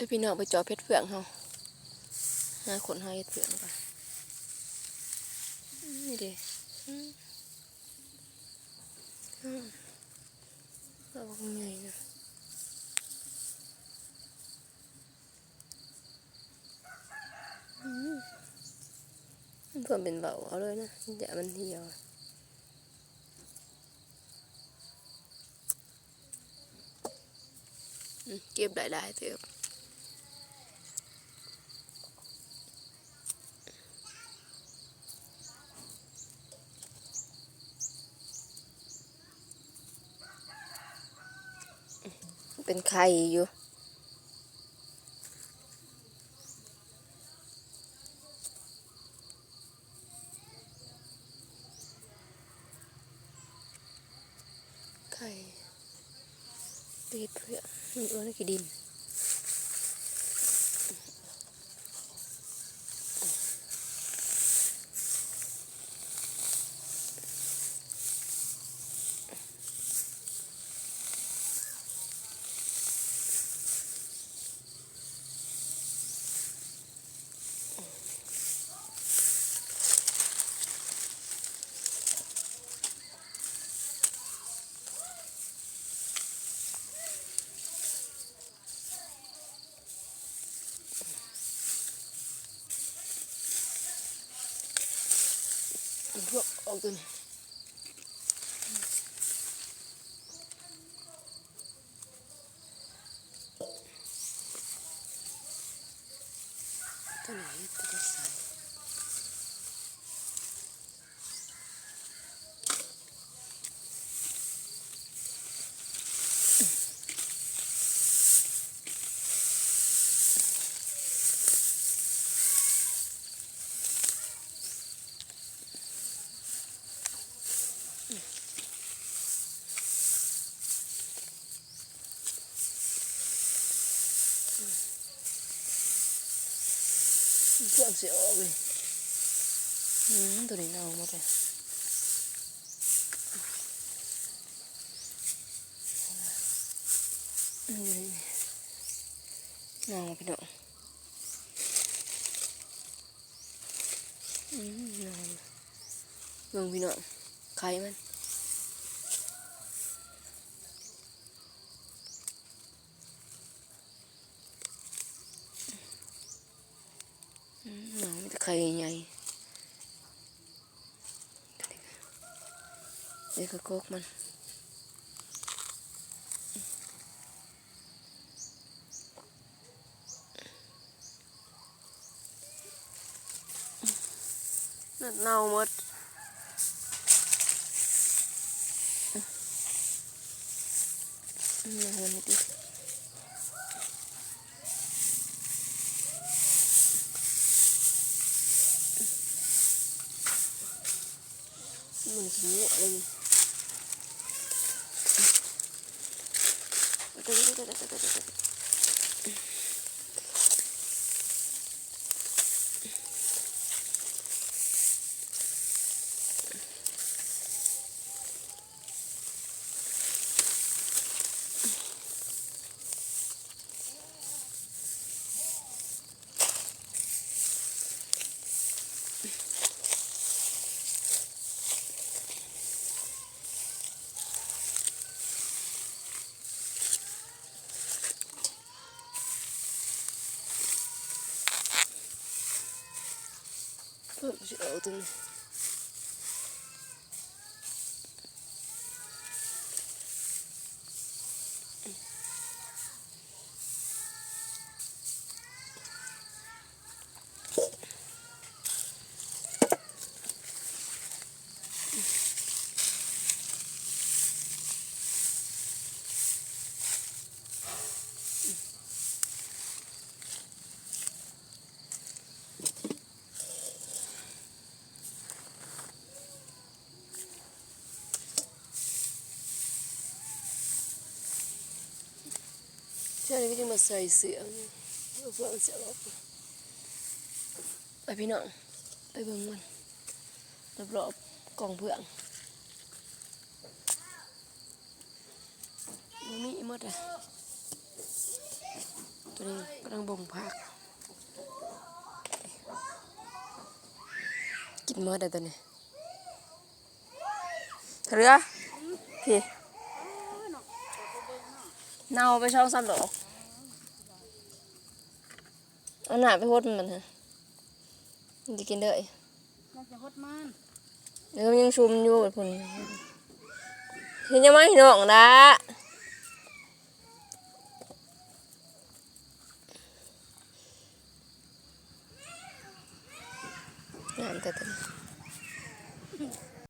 ไปพี่น้องไปจ่อเพชรเฟืองเขาหาขนหาเห็ดเฟืองกันนี่ดิเอาไงนะเพื่อนเป็นเบาเอาเลยนะอย่ามันเหี่ยวเก็บได้เถอะเป็นไข่อยู่ไข่ตีเพื่อมันอ้วนกี่ดินพวกออกตัวนี้ตัวไหนตัวจะใส่เพื่อนเสียออกเลยตัวนี้เน่าหมดเลยเน่าพี่น้องเน่าเบิ่งพี่น้องไข่มันเน่ามันจะไข่ใหญ่เดี๋ยวก็โคกมันเน่าหมดมันดิมันขี้งัวเลยเพิ่มเสียเอาตัวนี้เชื่อนี่ก็จะมาใส่เสือเพื่อนเสียออกไปพี่น้องไปเบิ่งมันรอบๆกองเพื่อนมันมีหมดอ่ะ ตัวนี้กำลังบ่มผักกินเมื่อใดตัวนี้เรือพี่เน่าไปช่องซ้ำหรอเอาหนาไปโคตรมันฮะมันจะกินได้มันจะฮดมันเดี๋ยวมันยังชุมอยู่แบบพุ่นเห็นยังไม่หนองนะน้ำแต่ตัวนี้